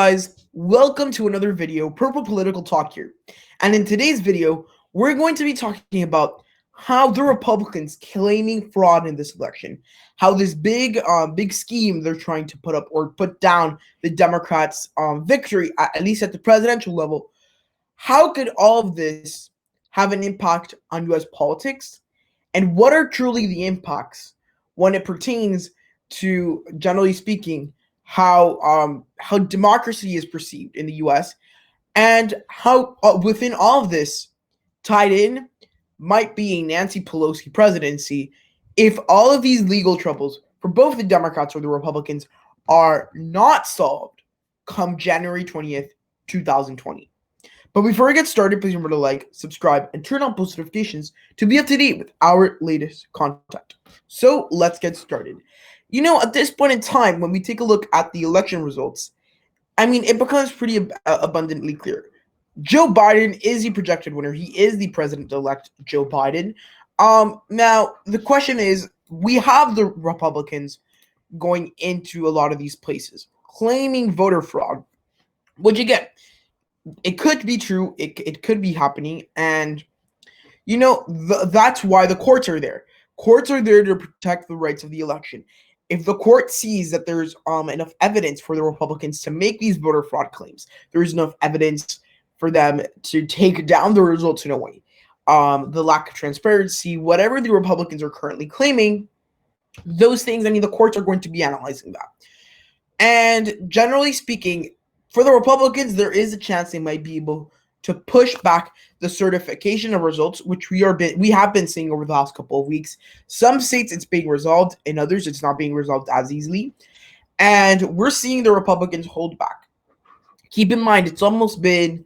guys? Welcome to another video, Purple Political Talk here. And in today's video, we're going to be talking about how the Republicans claiming fraud in this election, how this big scheme they're trying to put up or put down the Democrats' victory, at least at the presidential level. How could all of this have an impact on U.S. politics? And what are truly the impacts when it pertains to, generally speaking, how democracy is perceived in the U.S. and how within all of this tied in might be a Nancy Pelosi presidency if all of these legal troubles for both the Democrats or the Republicans are not solved come January 20th, 2020. But before we get started, please remember to like, subscribe, and turn on post notifications to be up to date with our latest content. So let's get started. You know, at this point in time, when we take a look at the election results, I mean, it becomes pretty abundantly clear. Joe Biden is the projected winner. He is the president-elect Joe Biden. Now, the question is, we have the Republicans going into a lot of these places, claiming voter fraud, which, again, it could be true. It could be happening. And, you know, that's why the courts are there. Courts are there to protect the rights of the election. If the court sees that there's enough evidence for the Republicans to make these voter fraud claims, there is enough evidence for them to take down the results in a way. The lack of transparency, whatever the Republicans are currently claiming, those things, I mean, the courts are going to be analyzing that. And generally speaking, for the Republicans, there is a chance they might be able to push back the certification of results, which we have been seeing over the last couple of weeks. Some states it's being resolved, in others it's not being resolved as easily. And we're seeing the Republicans hold back. Keep in mind, it's almost been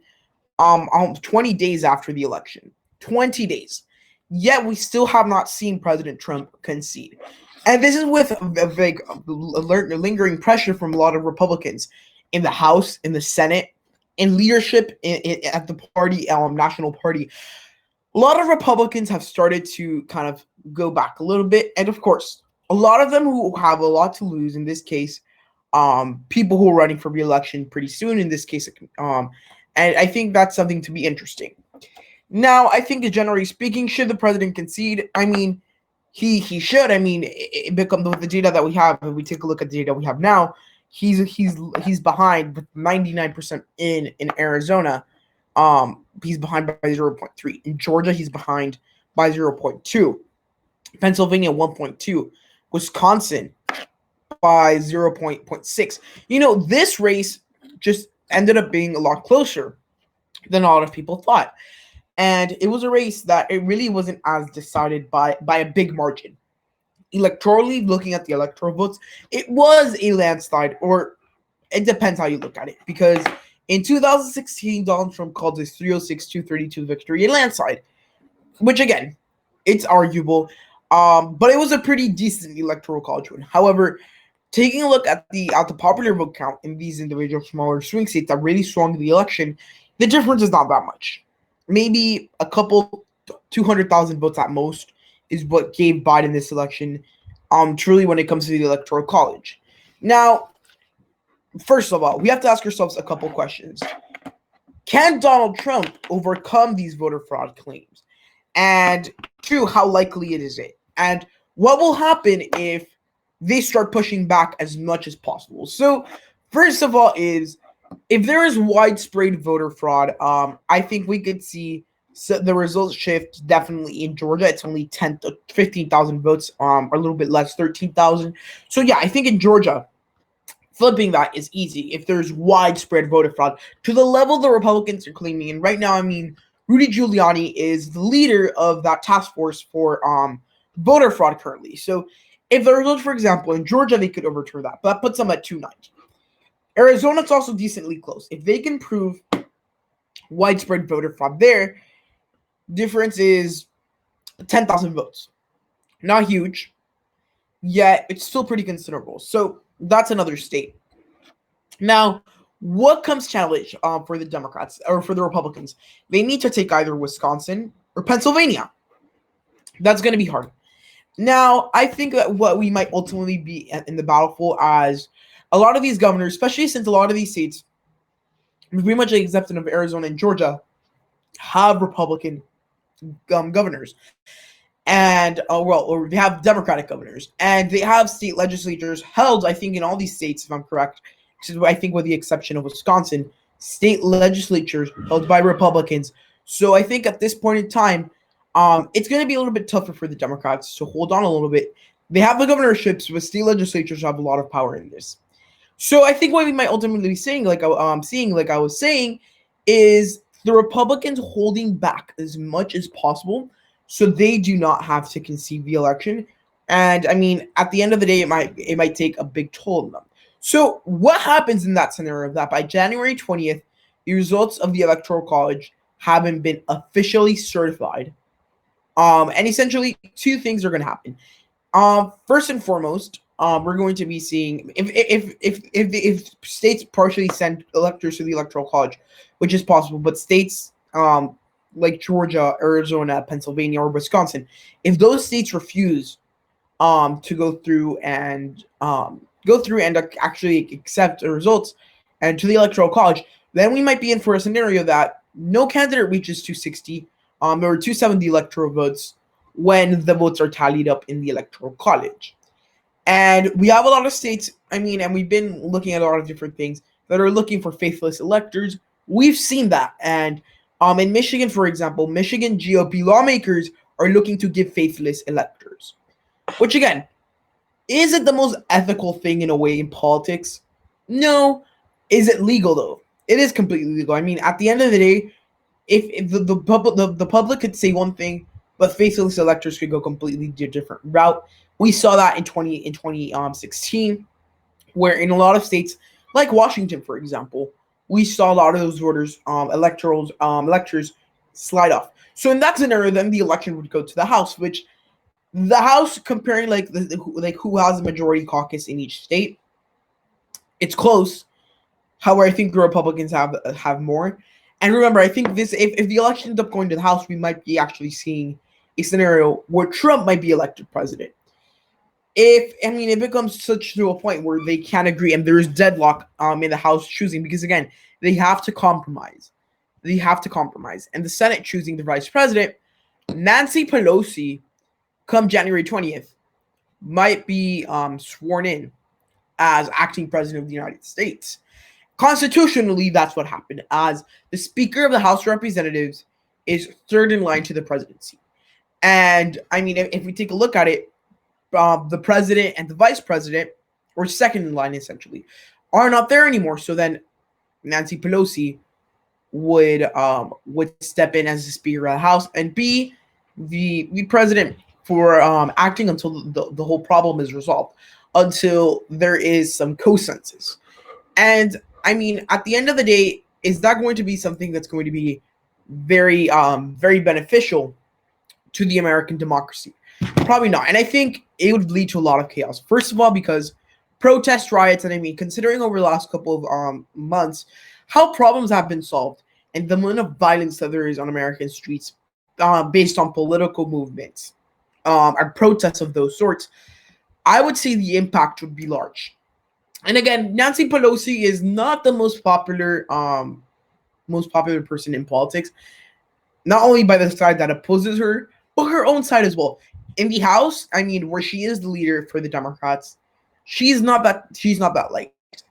20 days after the election. 20 days. Yet we still have not seen President Trump concede. And this is with a lingering pressure from a lot of Republicans in the House, in the Senate, in leadership at the party, National Party. A lot of Republicans have started to kind of go back a little bit. And of course, a lot of them who have a lot to lose, in this case, people who are running for re-election pretty soon, in this case, and I think that's something to be interesting. Now, I think generally speaking, should the president concede? I mean, he should. I mean, it becomes with the data that we have. If we take a look at the data we have now, he's behind with 99% in Arizona. He's behind by 0.3. In Georgia, he's behind by 0.2. Pennsylvania 1.2. Wisconsin by 0.6. You know, this race just ended up being a lot closer than a lot of people thought. And it was a race that it really wasn't as decided by a big margin. Electorally, looking at the electoral votes, it was a landslide, or it depends how you look at it. Because in 2016, Donald Trump called his 306-232 victory a landslide, which again, it's arguable, but it was a pretty decent electoral college win. However, taking a look at the popular vote count in these individual smaller swing states that really swung the election, the difference is not that much. Maybe a couple 200,000 votes at most is what gave Biden this election, truly when it comes to the Electoral College. Now, first of all, we have to ask ourselves a couple questions. Can Donald Trump overcome these voter fraud claims? And two, how likely is it? And what will happen if they start pushing back as much as possible? So, first of all is, if there is widespread voter fraud, I think we could see the results shift definitely in Georgia. It's only 10 to 15,000 votes, or a little bit less, 13,000. So yeah, I think in Georgia, flipping that is easy if there's widespread voter fraud to the level the Republicans are claiming. And right now, I mean, Rudy Giuliani is the leader of that task force for voter fraud currently. So if the results, for example, in Georgia, they could overturn that, but that puts them at 290. Arizona's also decently close. If they can prove widespread voter fraud there, difference is 10,000 votes. Not huge, yet it's still pretty considerable. So that's another state. Now, what comes challenge for the Democrats or for the Republicans? They need to take either Wisconsin or Pennsylvania. That's going to be hard. Now, I think that what we might ultimately be in the battle for as a lot of these governors, especially since a lot of these states pretty much the exception of Arizona and Georgia, have Republican governors. And or they have Democratic governors, and they have state legislatures held, I think, in all these states, if I'm correct, I think with the exception of Wisconsin, state legislatures held by Republicans. So I think at this point in time, it's going to be a little bit tougher for the Democrats to hold on a little bit. They have the governorships, but state legislatures have a lot of power in this. So I think what we might ultimately be seeing, like I was saying, is the Republicans holding back as much as possible so they do not have to concede the election. And I mean, at the end of the day, it might take a big toll on them. So what happens in that scenario? That by January 20th, the results of the Electoral College haven't been officially certified. And essentially, two things are going to happen. First and foremost, we're going to be seeing if states partially send electors to the Electoral College, which is possible, but states like Georgia, Arizona, Pennsylvania, or Wisconsin, if those states refuse to go through and actually accept the results and to the Electoral College, then we might be in for a scenario that no candidate reaches 260 or 270 electoral votes when the votes are tallied up in the Electoral College. And we have a lot of states, and we've been looking at a lot of different things that are looking for faithless electors. We've seen that. And in Michigan, for example, Michigan GOP lawmakers are looking to give faithless electors. Which, again, is it the most ethical thing in a way in politics? No. Is it legal, though? It is completely legal. At the end of the day, if the public could say one thing, but faithless electors could go completely different route. We saw that in 2016, where in a lot of states, like Washington, for example, we saw a lot of those voters, electors slide off. So in that scenario, then the election would go to the House, which the House, comparing who has a majority caucus in each state, it's close. However, I think the Republicans have more. And remember, I think if the election ends up going to the House, we might be actually seeing a scenario where Trump might be elected president. If it comes to a point where they can't agree and there's deadlock in the House choosing, because again, they have to compromise. And the Senate choosing the vice president, Nancy Pelosi, come January 20th, might be sworn in as acting president of the United States. Constitutionally, that's what happened, as the Speaker of the House of Representatives is third in line to the presidency. And if we take a look at it, the president and the vice president, or second in line essentially, are not there anymore. So then Nancy Pelosi would step in as the Speaker of the House and be the president for acting until the whole problem is resolved, until there is some consensus. And at the end of the day, is that going to be something that's going to be very beneficial to the American democracy? Probably not. And I think it would lead to a lot of chaos. First of all, because protest riots, and considering over the last couple of months how problems have been solved and the amount of violence that there is on American streets based on political movements and protests of those sorts, I would say the impact would be large. And again, Nancy Pelosi is not the most popular person in politics, not only by the side that opposes her, but her own side as well. In the House, where she is the leader for the Democrats, she's not that liked.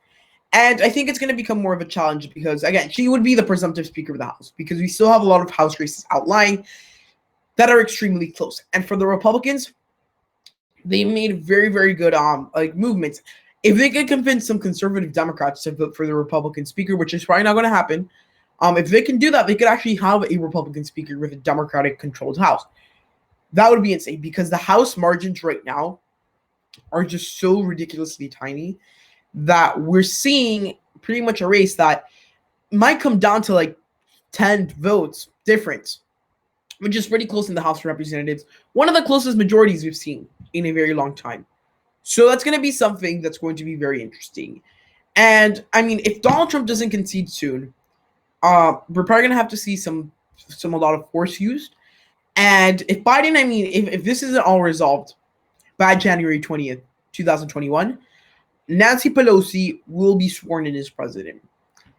And I think it's going to become more of a challenge because, again, she would be the presumptive Speaker of the House, because we still have a lot of House races outlying that are extremely close. And for the Republicans, they made very, very good movements. If they could convince some conservative Democrats to vote for the Republican Speaker, which is probably not going to happen, if they can do that, they could actually have a Republican Speaker with a Democratic-controlled House. That would be insane, because the House margins right now are just so ridiculously tiny that we're seeing pretty much a race that might come down to 10 votes difference, which is pretty close in the House of Representatives. One of the closest majorities we've seen in a very long time. So that's going to be something that's going to be very interesting. And if Donald Trump doesn't concede soon, we're probably going to have to see a lot of force used. And if Biden, if this isn't all resolved by January 20th, 2021, Nancy Pelosi will be sworn in as president.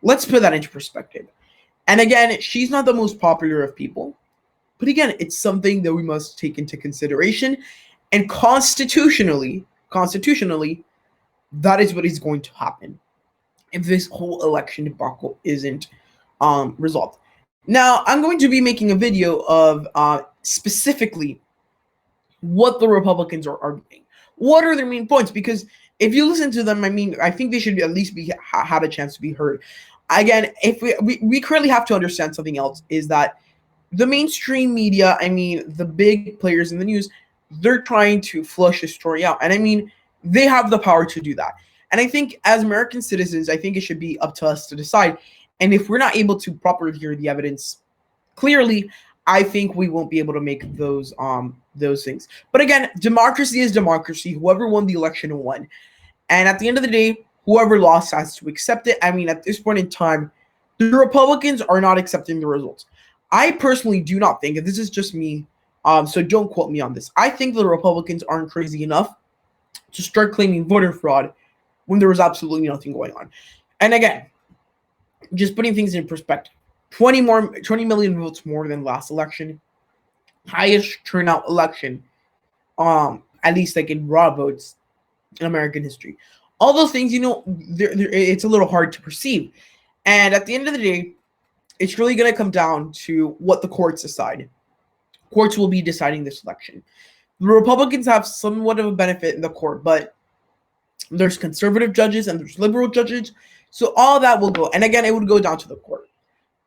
Let's put that into perspective. And again, she's not the most popular of people. But again, it's something that we must take into consideration. And constitutionally, that is what is going to happen if this whole election debacle isn't resolved. Now, I'm going to be making a video of specifically what the Republicans are arguing. What are their main points? Because if you listen to them, I mean, I think they should at least have a chance to be heard. Again, if we currently have to understand something else, is that the mainstream media, I mean, the big players in the news, they're trying to flush this story out. And I mean, they have the power to do that. And I think as American citizens, I think it should be up to us to decide. And if we're not able to properly hear the evidence clearly, I think we won't be able to make those things. But again, democracy is democracy. Whoever won the election won. And at the end of the day, whoever lost has to accept it. I mean, at this point in time, the Republicans are not accepting the results. I personally do not think, and this is just me, so don't quote me on this. I think the Republicans aren't crazy enough to start claiming voter fraud when there was absolutely nothing going on. And again, just putting things in perspective, 20 million votes more than last election, highest turnout election, at least like in raw votes in American history. All those things, you know, it's a little hard to perceive. And at the end of the day, it's really going to come down to what the courts decide. Courts will be deciding this election. The Republicans have somewhat of a benefit in the court, but there's conservative judges and there's liberal judges. So all that will go. And again, it would go down to the court.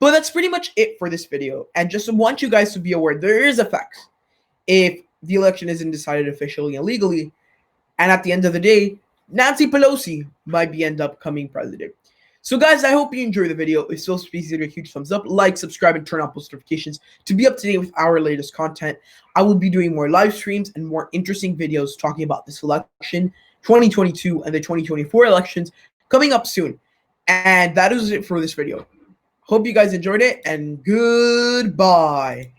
But that's pretty much it for this video. And just want you guys to be aware, there is effects if the election isn't decided officially and legally. And at the end of the day, Nancy Pelosi might end up becoming president. So guys, I hope you enjoyed the video. If so, please give it a huge thumbs up, like, subscribe, and turn on post notifications to be up to date with our latest content. I will be doing more live streams and more interesting videos talking about this election, 2022 and the 2024 elections coming up soon. And that is it for this video. Hope you guys enjoyed it, and goodbye.